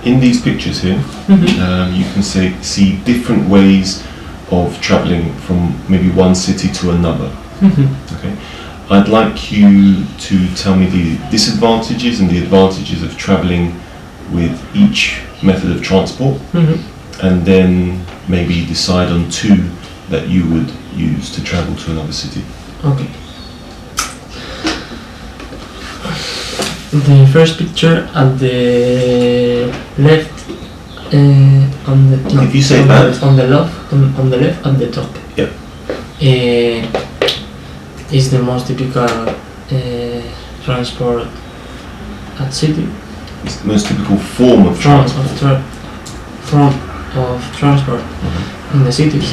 in these pictures here, you can see different ways of travelling from maybe one city to another. Okay, I'd like you to tell me the disadvantages and the advantages of travelling with each method of transport, and then maybe decide on two that you would use to travel to another city. Okay. The first picture at the left, on the no, If you say on that, the, on the left, on the left at the top. Yep. Is the most typical transport at city. it's the most typical form of transport. Form of transport in the cities,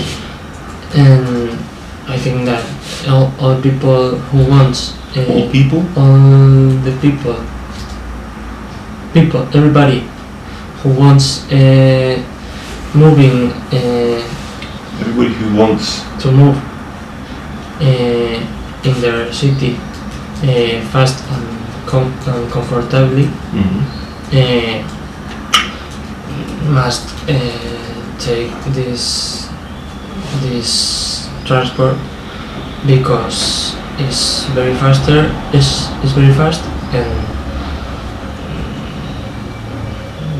and I think that all people who wants All people? all the people, everybody who wants moving Everybody who wants to move in their city fast and comfortably must take this transport because it's very faster. It's very fast, and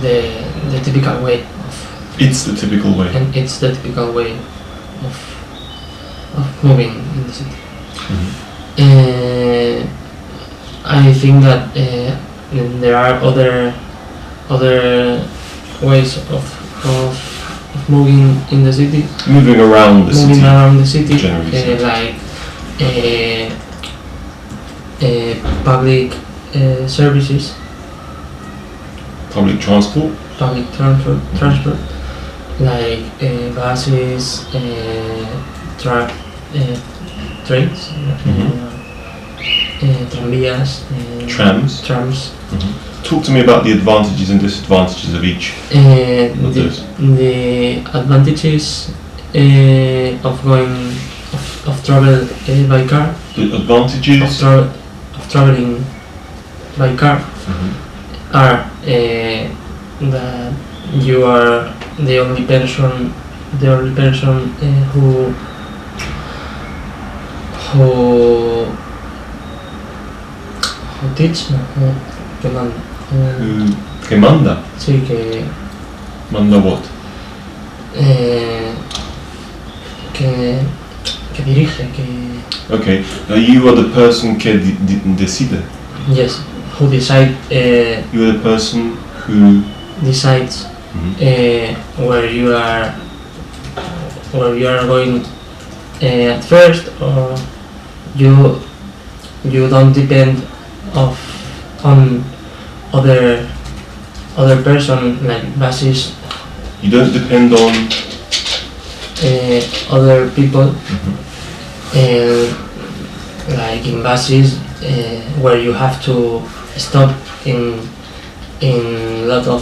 the typical way of, It's the typical way. and it's the typical way of moving in the city. I think that there are other ways of moving in the city, Moving around the moving city. around the city, generally speaking. like public services, Public transport. public transport, like buses, trains, tranvías, Trams. Talk to me about the advantages and disadvantages of each. Of those. The advantages of going of travel by car, The advantages. of traveling by car are that you are the only person who teach, que manda. Que manda. Sí, que Manda what? que dirige, que Okay. You are the person que decide. yes, who decide You are the person who. decides where you are going at first, or you don't depend on other person, like buses, You don't depend on. other people, like in buses, where you have to stop in lot of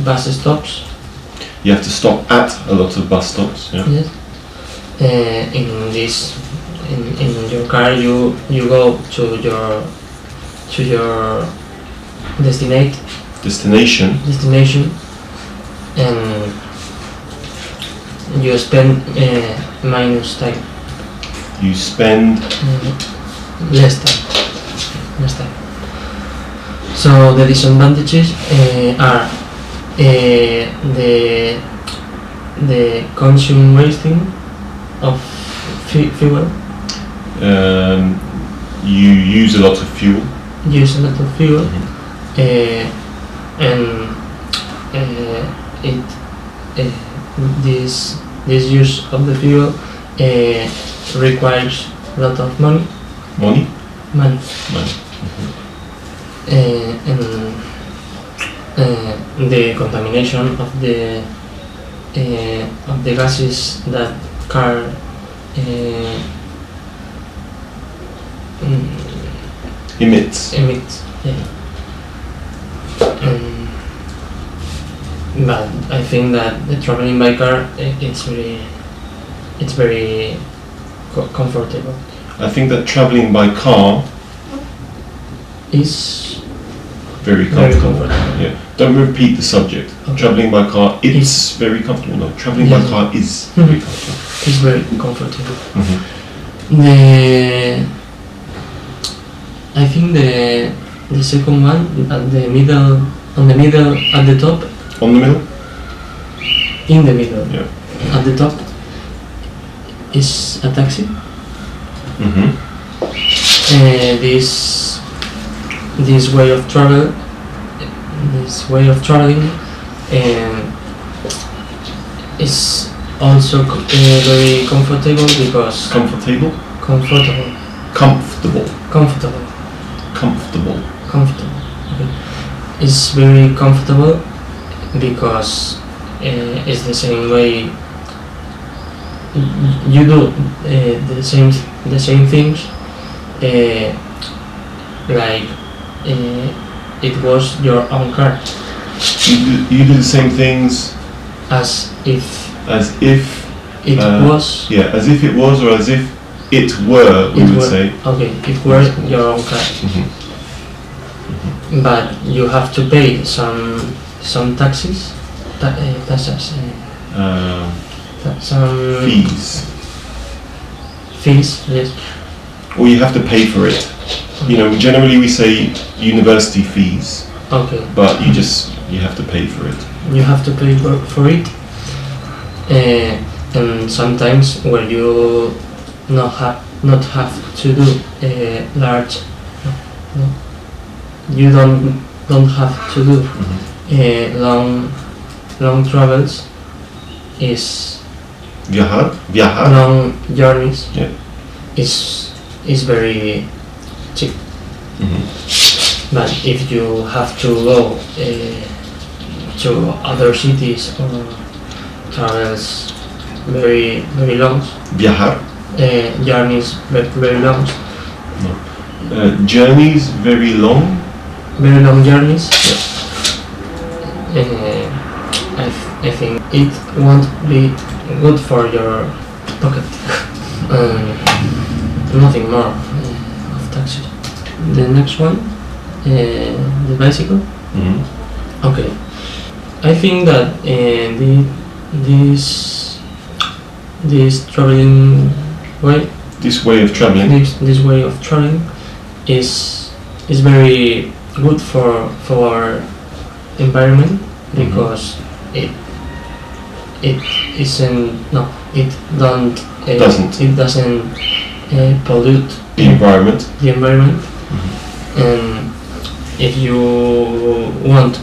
bus stops. You have to stop at a lot of bus stops. Yeah. Yes. In your car, you go to your destination, and you spend minus time. You spend. Less time. So the disadvantages are the consume wasting of fuel. You use a lot of fuel. Use a lot of fuel, and this use of the fuel requires a lot of money. Money. And the contamination of the gases that car Emits. Yeah. But I think that the traveling by car, it's very comfortable. I think that traveling by car Is Very Very comfortable. comfortable. Yeah. Don't repeat the subject. Okay. Traveling by car, it's very comfortable. No, traveling by Yes. car is Mhm. very comfortable. It's very comfortable. Mhm. I think the second one at the middle, on the middle at the top, On the middle? in the middle, Yeah. at the top is a taxi. Mm-hmm. This way of traveling, is also very comfortable because Comfortable? comfortable, Comfortable. comfortable, Comfortable. comfortable. Okay. It's very comfortable because it's the same way you do the same things like it was your own car, You do the same things as if as if, it was yeah, as if it was, or as if it were, we It would were. say. okay, it were your own car, Mhm. but you have to pay some taxes, taxes, some Fees. fees, yes. Or you have to pay for it. You know, generally we say university fees, Okay, but you have to pay for it. you have to pay for it, and sometimes where you not have to do large, no, you don't have to do Mhm. long travels, is Viajar? long journeys, Yeah. is very cheap. Mhm. But if you have to go to other cities or travels very long, Viajar? journeys very long, Journeys very long. journeys, I think it won't be good for your pocket. Nothing more of taxi. The next one, the bicycle. Mhm. Okay, I think that this traveling way, This way of traveling. this way of traveling, is very good for our environment because it isn't no it don't Doesn't. it doesn't pollute The environment. the environment. Mhm. And if you want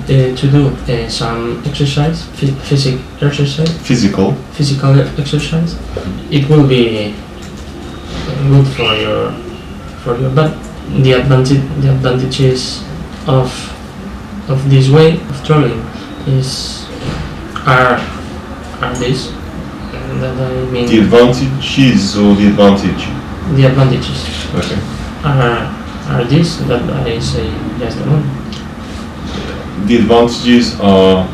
to do some exercise, physical Physical. exercise, it will be good for your but the advantages of this way of traveling are this, that I mean The advantages or the advantage? the advantages Okay. are this that I say just a moment. The advantages are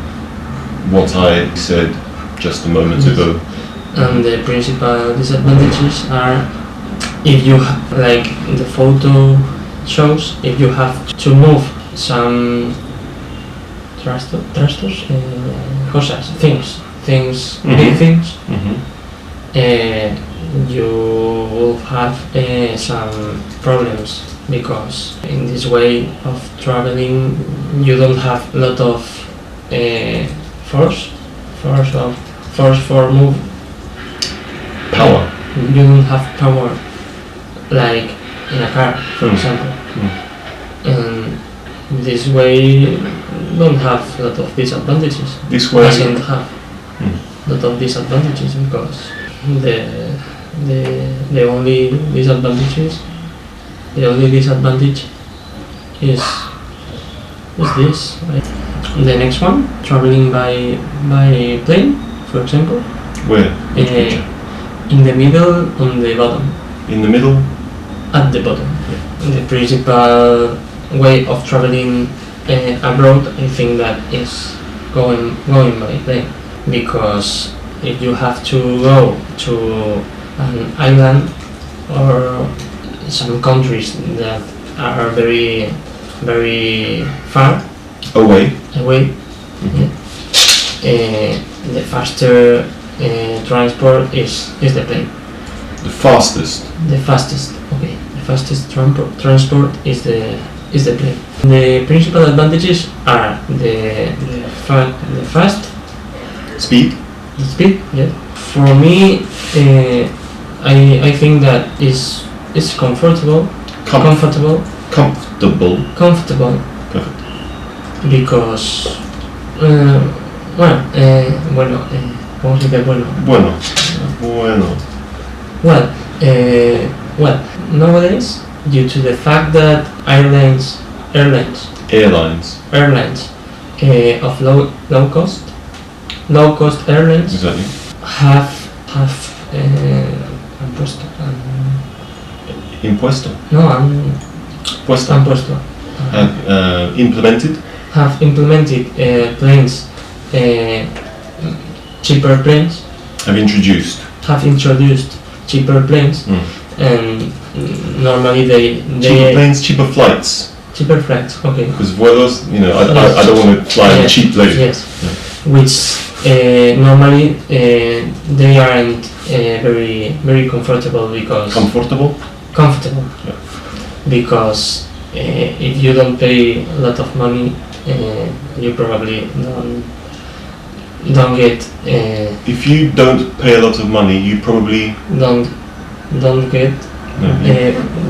what I said just a moment Yes. ago. And the principal disadvantages are if you like the photo shows, if you have to move some trastos, cosas, things, Mhm. big things, Mhm. you will have some problems because in this way of traveling you don't have a lot of force for move. Power. You don't have power like in a car, for Mm. example. Mm. And this way don't have a lot of disadvantages. This way. Doesn't have Mm. a lot of disadvantages because the only disadvantage is this. Right? The next one, traveling by plane, for example, Where? Which Eh, picture? in the middle, on the bottom, In the middle. at the bottom. The principal way of traveling abroad, I think that is going by plane, because if you have to go to an island or some countries that are very very far Away. away, Mhm. the faster transport is the plane. The fastest. The fastest, okay. The fastest transport is the plane. The principal advantages are the fast, Speed. the speed. Yeah. For me, I think that is comfortable, comfortable, Comfortable. Perfect. because bueno, ¿cómo se dice bueno? Bueno. Bueno. Well, nowadays, due to the fact that airlines Airlines. of low cost airlines Exactly. have puesto Impuesto. puesto Implemented. have implemented planes, cheaper planes, Have introduced. have introduced cheaper planes, Mm. and normally Cheaper planes, cheaper flights. cheaper flights. Okay. Because vuelos, I Yes. don't want to fly on a Yes. cheap plane. Yes, which normally they aren't very comfortable because Comfortable. comfortable Yeah. because if you don't pay a lot of money, you probably don't get If you don't pay a lot of money, you probably don't get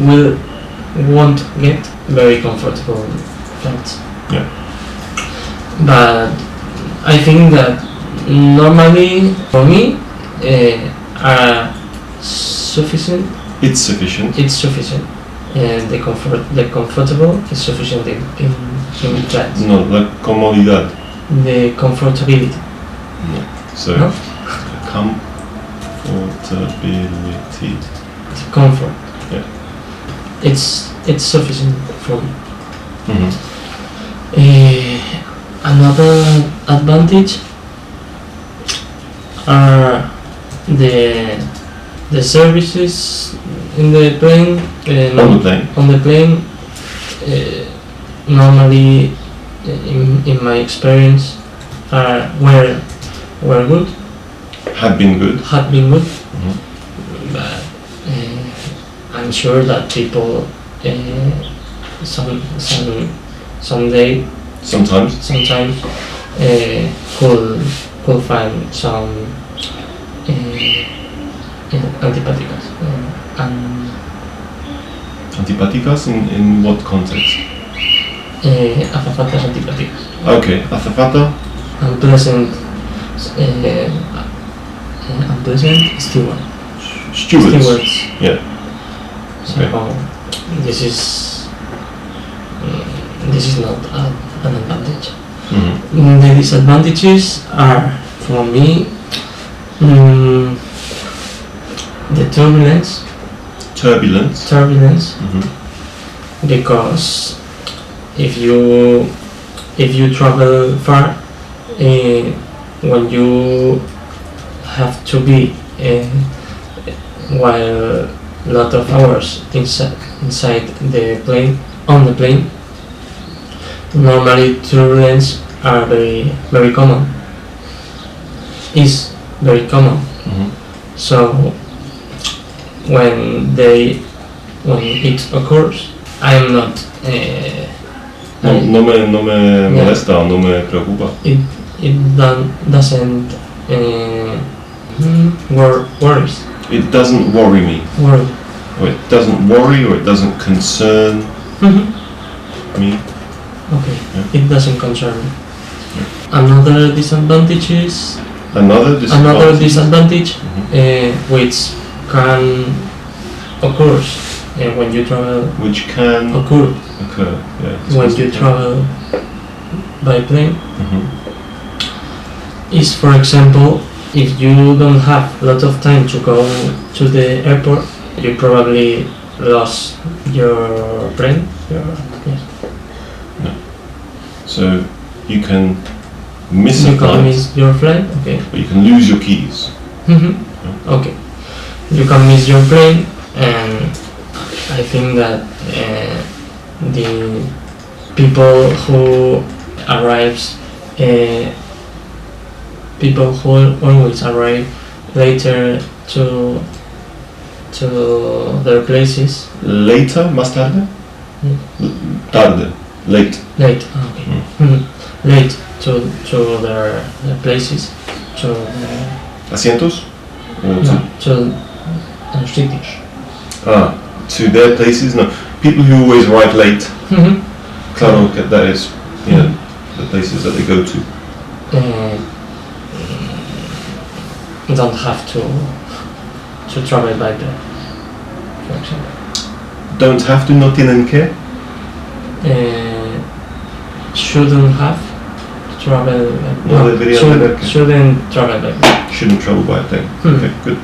no, won't get very comfortable flights. Yeah. But I think that normally for me are sufficient. it's sufficient. It's sufficient. The comfortable is sufficient in flights. No, la comodidad. The comfortability. So, No? comfortability. The comfort. Yeah. It's sufficient for me. Mhm. Another advantage are the services in the plane. On the plane. On the plane, normally, in my experience, were good, Have been good. had been good, Mhm. but I'm sure that people someday Sometimes. sometimes could find some antipáticas and Antipáticas in what context? azafatas antipáticas, Okay, azafata. unpleasant unpleasant Stewards. stewards. Yeah. So Okay. this is not an advantage. Mhm. The disadvantages are, for me, the turbulence, Turbulence. Mhm. because if you travel far, when you have to be while a lot of hours inside the plane, on the plane, normally turbulence are very common. Is very common. Mhm. So when it occurs, I am not. No me molesta o no me preocupa. It doesn't worries. It doesn't worry me. Worry. Or it doesn't worry or it doesn't concern me. Okay. Yeah. It doesn't concern me. Another disadvantage is Another disadvantage. Mhm. which can occur when you travel. Which can Occur occur. Yeah. when you travel by plane Mhm. is, for example, if you don't have a lot of time to go to the airport, you probably lost your plane. Yes. So you can miss a You can flight, miss your flight. Okay. but you can lose your keys. Okay. You can miss your plane, and I think that the people who arrives, people who always arrive later to their places. Later, más tarde? Tarde, late. Late, okay. Late to their places, to their, Asientos? Or no, to their cities. To their places? No. People who always arrive late. Claro, que that is, the places that they go to. Don't have to travel by bus, for example. Don't have to, no tienen que? Shouldn't have to travel by No deberían tener que. shouldn't travel by bus. Shouldn't travel by a plane. Okay, good.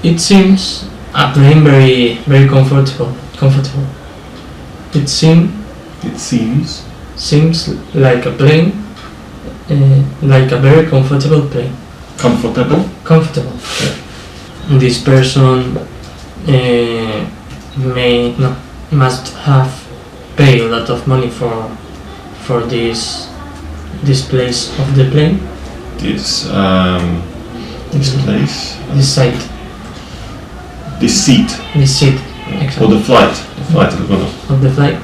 It seems a plane very comfortable. It It seems seems like a plane, like a very comfortable plane. comfortable. Comfortable. This person must have paid a lot of money for this place of the plane. This place. This site, This seat. this seat, Or exactly, the flight. The flight of of the flight.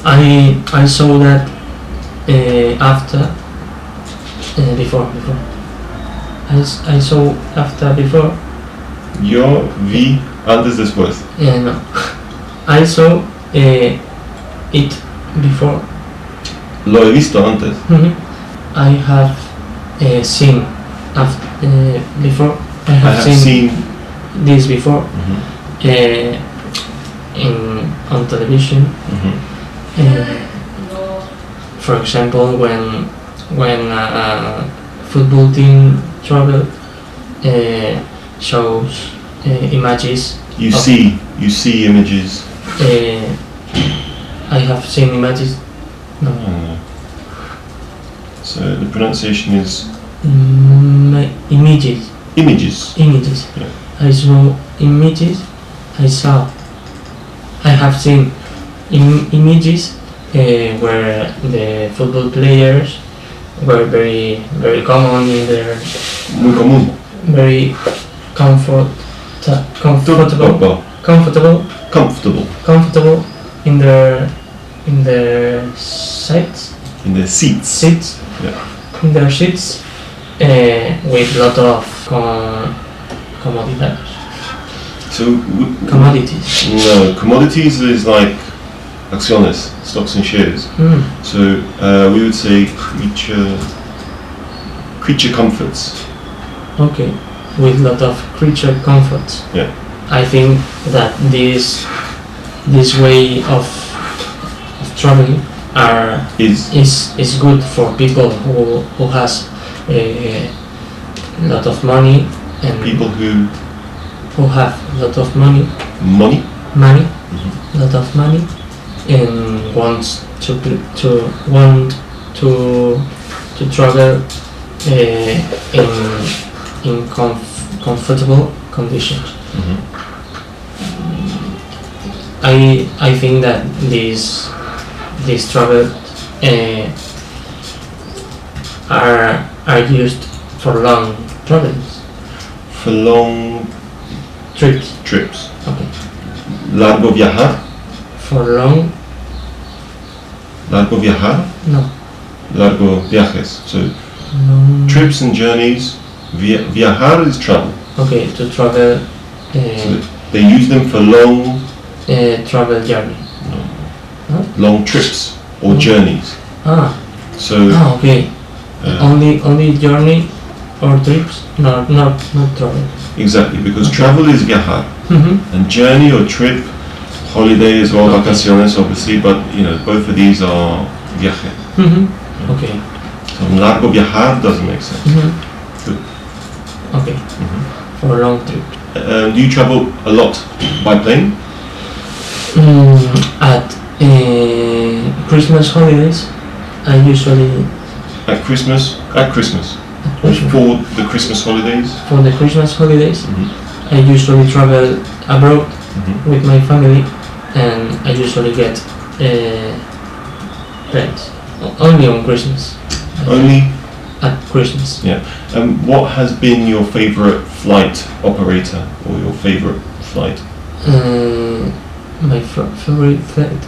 I saw that after before. I saw after before. Yo vi antes después. No. I saw it before. Lo he visto antes. I have seen before. I I have have seen. this before on television. For example, when a football team travel, shows images. You of- see images. I have seen images. No. So the pronunciation is Images. images. Yeah. I saw images. I have seen images where the football players were very common in their Muy común. very comfortable Well, comfortable in their seats in the seats. Yeah. in their seats with lot of commodities. So Commodities. no, commodities is like acciones, stocks and shares. So we would say creature comforts. Okay, with lot of creature comforts. Yeah. I think that this way of traveling is good for people who has a lot of money and People who who have lot of money, money. lot of money, and wants to travel in comfortable conditions. I think that these travel are used for long travels, For long trips. trips. Okay. Largo viajar. For long, Largo viajar. no. Largo viajes. So Long, trips and journeys. Viajar is travel. okay, to travel. So they use them for long Travel journey. long trips or journeys. So Okay. Only journey or trips, not travel. exactly, because travel is viajar and journey or trip, holiday as well, Okay. vacaciones obviously, but both of these are viaje. Okay. So largo viajar doesn't make sense. Good. Okay. For a long trip. Do you travel a lot by plane? At Christmas holidays, I usually At Christmas? At Christmas. Christmas. For the Christmas holidays? For the Christmas holidays, Mhm. I usually travel abroad Mhm. with my family, and I usually get friends. Only on Christmas. Only? At Christmas. What has been your favorite flight operator or your favorite flight? My favorite flight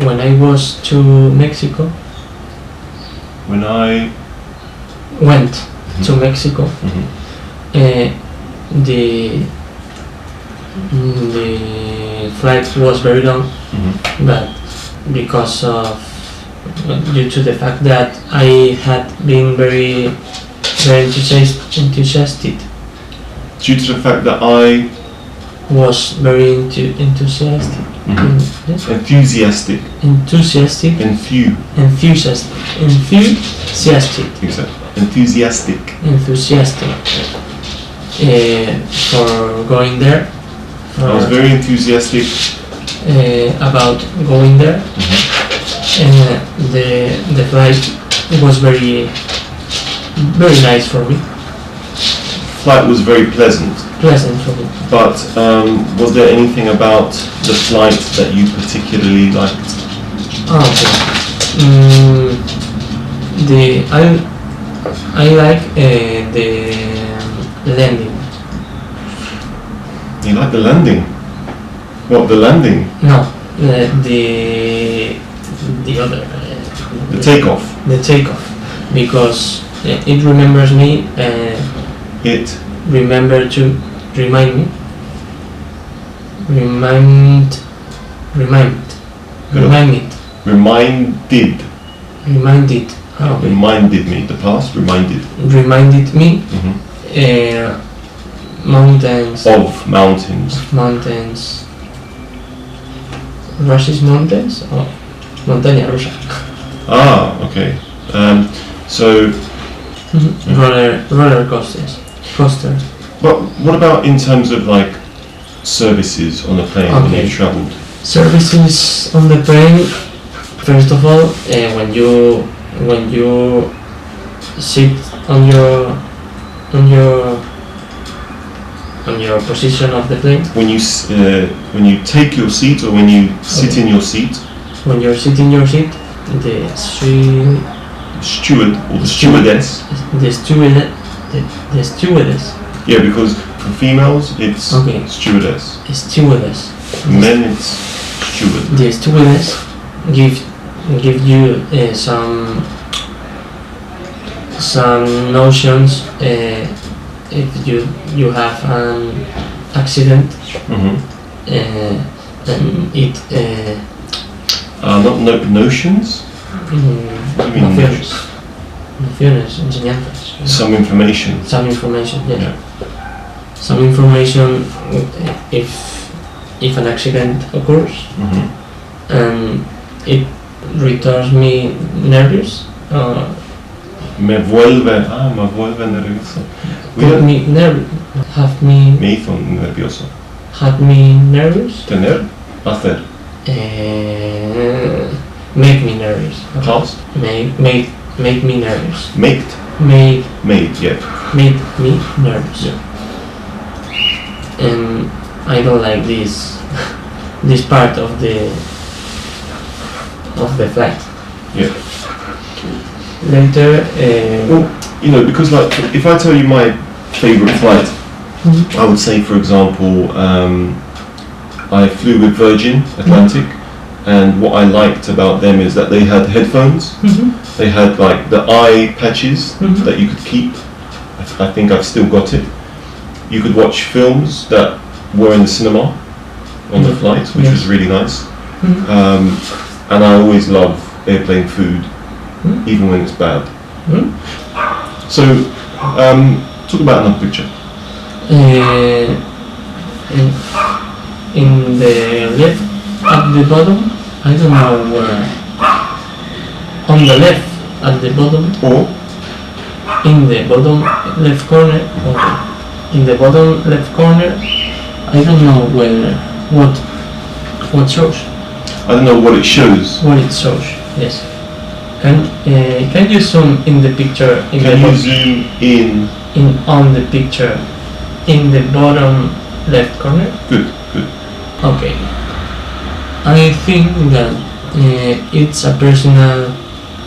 when I was to Mexico. When I... Went to Mexico. Mhm. The flight was very long, Mhm. but because of due to the fact that I had been very enthusiastic, Due to the fact that I... was very enthusiastic. Mhm. Yes? Enthusiastic. Enthusiastic. Enthusiastic. Enthusiastic. Enthusiastic. For going there. I was very enthusiastic. About going there. Mhm. The flight was very nice for me, Flight was very pleasant. pleasant for me. But was there anything about the flight that you particularly liked? Okay. I like the landing. You like the landing? What, the landing? No, the other. The takeoff? The takeoff, because it remembers me. It? Remind me. Reminded. Okay. Reminded me. The past? Reminded. Reminded me. Mhm. Mountains. Of mountains. Mountains. Russia's mountains? Oh, montaña rusa. Ah, okay. So, Roller coasters. but what about in terms of like services on the plane when Okay. you travelled? Services on the plane. First of all, when you sit on your position of the plane, When you take your seat or when you sit Okay. in your seat, when you're sitting in your seat, the steward or the stewardess. stewardess. Yeah, because for females it's Okay. stewardess. Stewardess. For men it's steward. The stewardess give you some notions if you have an accident, Mm-hmm. and it Notions? I mean, nociones, enseñanzas, some information. some information, yes. Yeah. Some information if an accident occurs, Mm-hmm. and it returns me nervous. Me vuelve nervioso. Put me Me hizo nervioso. had me nervous. Tener, hacer. Make me nervous. Past, Make me nervous. made, Made yeah. me nervous. Yeah. And I don't like this part of the flight. Yeah. Later, Well, because like, if I tell you my favourite flight, I would say, for example, I flew with Virgin Atlantic, and what I liked about them is that they had headphones. They had like the eye patches that you could keep. I think I've still got it. You could watch films that were in the cinema on the flight, which was really nice. And I always love airplane food, even when it's bad. So, talk about another picture. in the left at the bottom, I don't know where. On the left at the bottom, Or in the bottom left corner, in the bottom left corner, I don't know where what shows, I don't know what it shows. what it shows. Yes. Can you zoom in the picture in Can the you zoom in? on the picture in the bottom left corner? Good, good. Okay. I think that it's a personal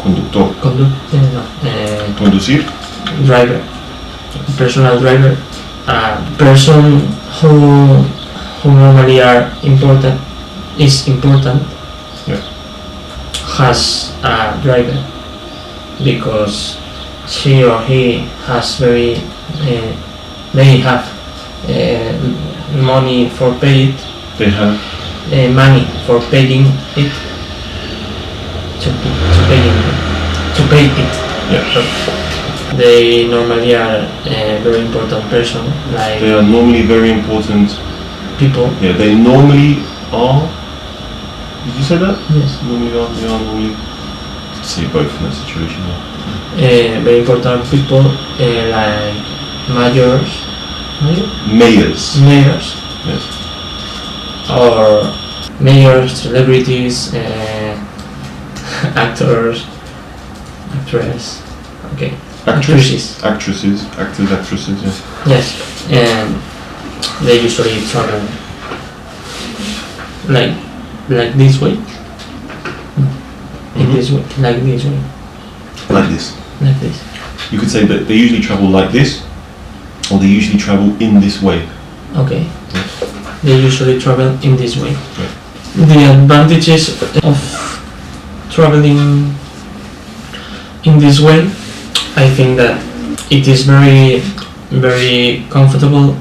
Conductor. Conducir. driver, a personal driver, a person who normally is important, Yeah. has a driver because she or he has they have money for pay it, They have. money for paying it, to pay it. Yeah. They normally are a very important person, like They are normally very important. people. Yeah. They normally are. Did you say that? Yes. Normally are. They are normally. Say both in that situation. Yeah. Very important people, like mayors, Mayors. mayors, Yes. or mayors, celebrities, actors, actress. Okay. Actresses, actors, yes. Yes, and they usually travel like this way, in Mhm. this way, like this way, Like this. like this. You could say that they usually travel like this, or they usually travel in this way. Okay. They usually travel in this way. Right. The advantages of traveling in this way, I think that it is very comfortable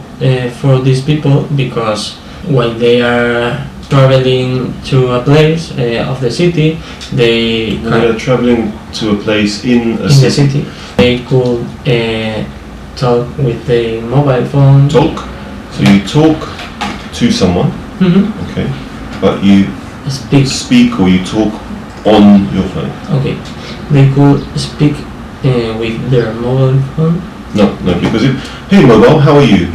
for these people, because while they are traveling to a place of the city, they When they are traveling to a place in a in the city, they could talk with the mobile phone. Talk. So you talk to someone, Mhm. okay, but you speak or you talk on your phone. Okay, they could speak with their mobile phone. No, because hey mobile, how are you?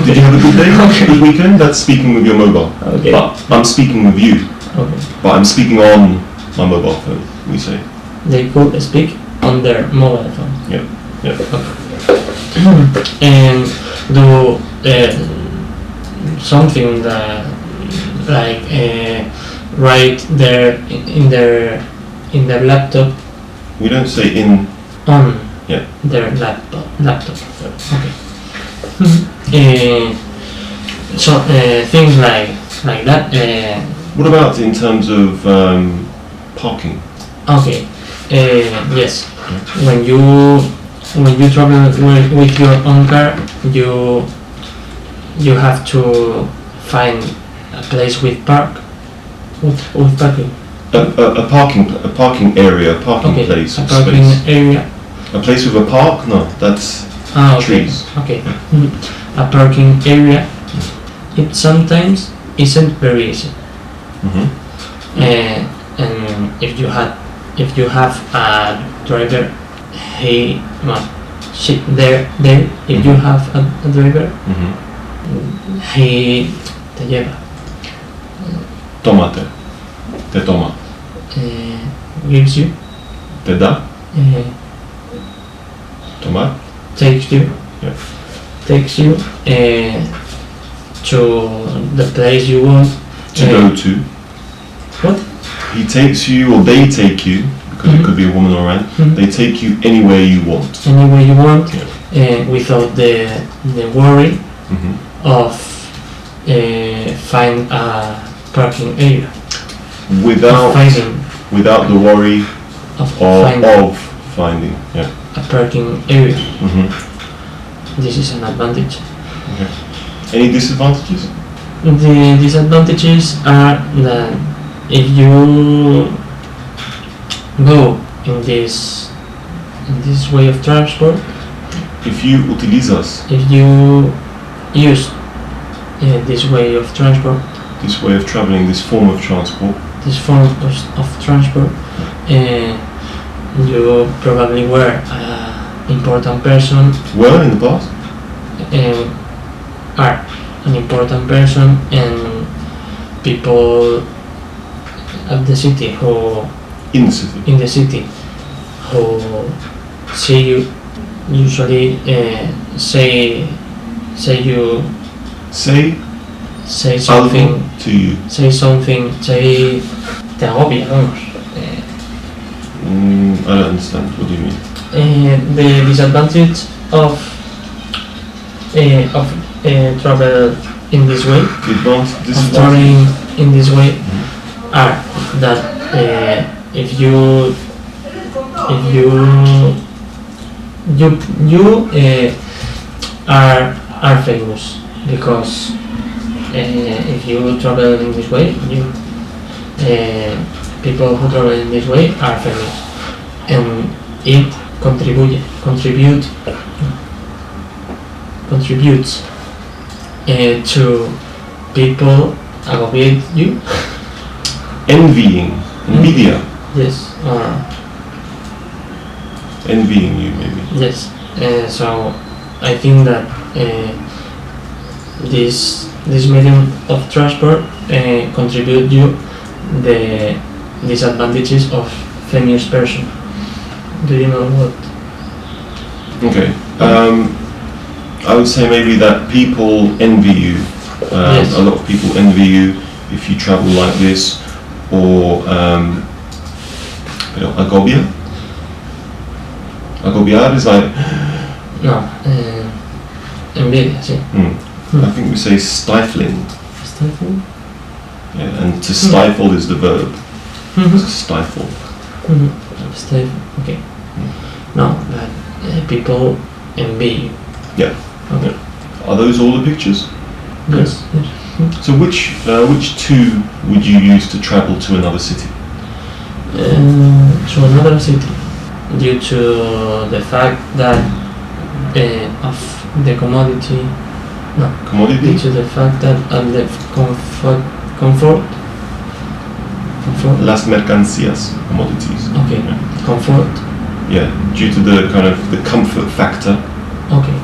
Did you have a good day? Okay. Good weekend? That's speaking with your mobile. Okay. But I'm speaking with you, Okay. but I'm speaking on my mobile phone, we say. They could speak on their mobile phone. Yeah. And do something that, like write in their laptop We don't say in. on Yeah. their laptop. Okay. So things like that. What about in terms of parking? Okay. Yes. When you travel with your own car, you have to find a place with with parking. A parking area, a parking Okay. place, A a parking space. area. A place with a park? No, that's Okay. trees. Okay. A parking area. It sometimes isn't very easy. Mm-hmm. And if you have a driver, if you have a driver, Mm-hmm. he te lleva, Tómate. Te toma. gives you, Te da. Tomar. takes you, Yeah. takes you to the place you want To go to. What? He takes you, or they take you, because it could be a woman or a man. Mhm. They take you anywhere you want. anywhere you want, Yeah. without the worry Mm-hmm. of find a parking area. Without Finding the worry of of finding. Yeah. a parking area. Mm-hmm. This is an advantage. Any disadvantages? The disadvantages are that if you go in this way of transport, If you utilizas if you use this way of transport, this way of traveling, this form of transport, this form of transport, you probably were an important person, well, in the past, are an important person, and people of the city who In the city. in the city who see you usually say you Say say algo something to you. say te agobia, vamos. I don't understand. What do you mean? The disadvantage of travel in this way, The advantage, of traveling in this way, Mhm. are that if you are famous because if you travel in this way, people who travel in this way are famous, and it contributes to people agobiate you. Envying. Envidia. Yes, Envying you, maybe. yes. So I think that this medium of transport contribute you the disadvantages of famous person. Do you know what? Okay. I would say maybe that people envy you. Yes. A lot of people envy you if you travel like this, or agobia. Agobiar is like. No, envidia, sí. I think we say stifling. Stifle? Yeah, and to stifle is the verb. To stifle. Stifle, okay. No, but people envy you. Yeah. Okay. Are those all the pictures? Yes. So which two would you use to travel to another city? To another city, due to the fact that of the commodity. No. Commodity? Due to the fact that the comfort. Las mercancías, commodities. Okay. Yeah. Comfort. Yeah, due to the kind of the comfort factor. Okay.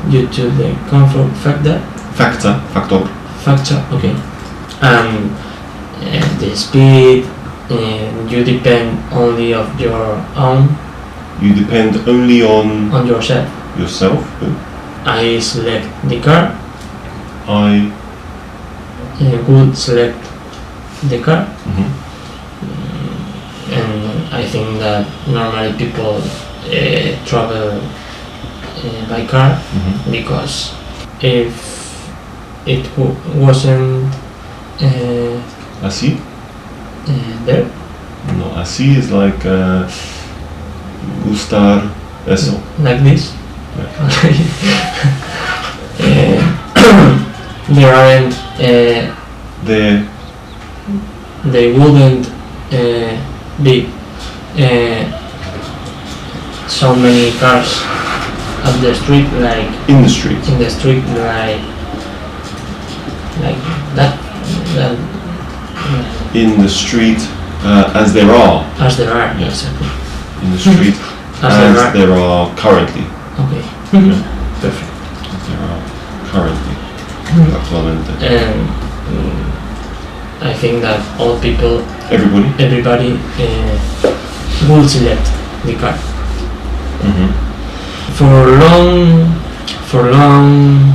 Due to the comfort factor. Factor. Okay. And the speed. You depend only of your own. You depend only on yourself. yourself. I select the car. I. Would select the car. Mhm. And I think that normally people travel by car Mhm. because if it wasn't Así? there, No, así is like gustar eso. like this, Yeah. there aren't There. they wouldn't be so many cars at the street like In the street. in the street like that In the street as there are. as there are. Yes. Exactly. In the street As there are. currently. Okay. Yeah. Perfect. As there are currently. Actualmente. And I think that all people, everybody will select the car Mhm. for long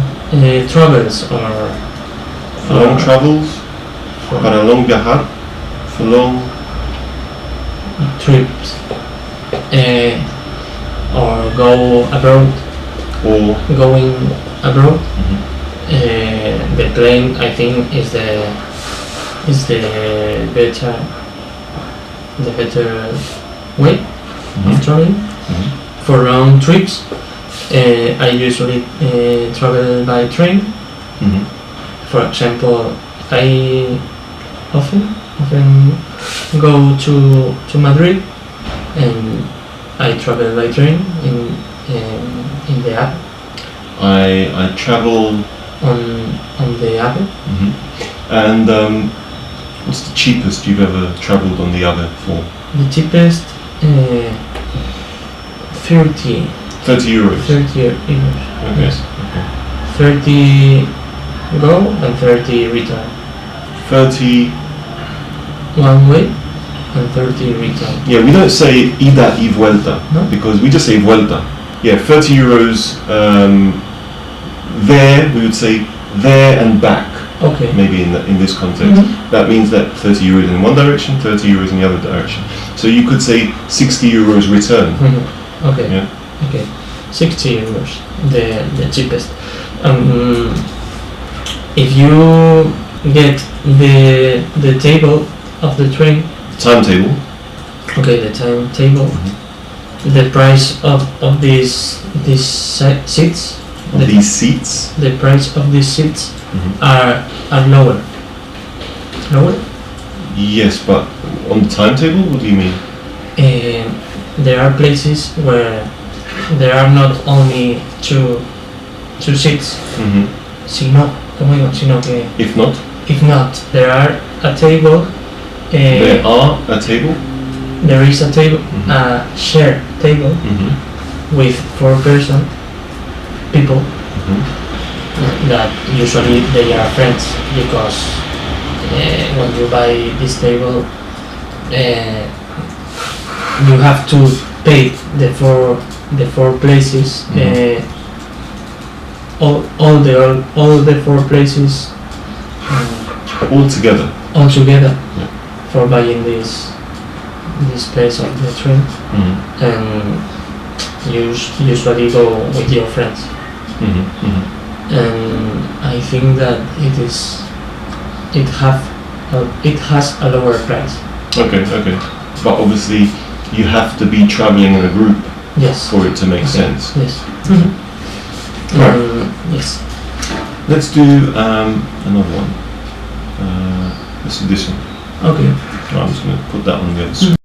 travels or For long travels, para long viajar, for long trips or go abroad, or going abroad. Mhm. The plane, I think, is the better way Mhm. of traveling. Mhm. For long trips, I usually travel by train. Mhm. For example, I often go to Madrid, and I travel by train in the app I travel. on the app. Mhm. And what's the cheapest you've ever travelled on the other for? The cheapest 30 €30. 30 euros. Okay. Yes. Okay. 30 go and 30 return. 30 One way and 30 return. Yeah, we don't say ida y vuelta, No? because we just say vuelta. Yeah, 30 euros there, we would say there and back, Okay. maybe in this context. Mhm. That means that 30 euros in one direction, 30 euros in the other direction. So you could say 60 euros return. Mhm. Okay. Yeah. Okay. 60 euros, the cheapest. If you get the table of the train, Timetable. okay, the timetable, the price of these seats, Of these seats. the price of these seats Mhm. are lower. Lower. Yes, but on the timetable, what do you mean? There are places where there are not only two seats, Hmm. sino que If not, if not, there are a table. there are a table. There is a table, Mhm. a shared table Hmm. with 4 people Hmm. that usually they are friends because when you buy this table, you have to pay the four places. Mhm. All the 4 places All together. all together Yeah. for buying this place of the train, Hmm. and you usually go with your friends. Hmm. Hmm. And I think that it has a lower price. Okay, okay. But obviously, you have to be traveling in a group Yes. for it to make Okay. sense. Yes. Right. Yes. Let's do another one. Let's do this one. Okay. I'm just going to put that on the other screen.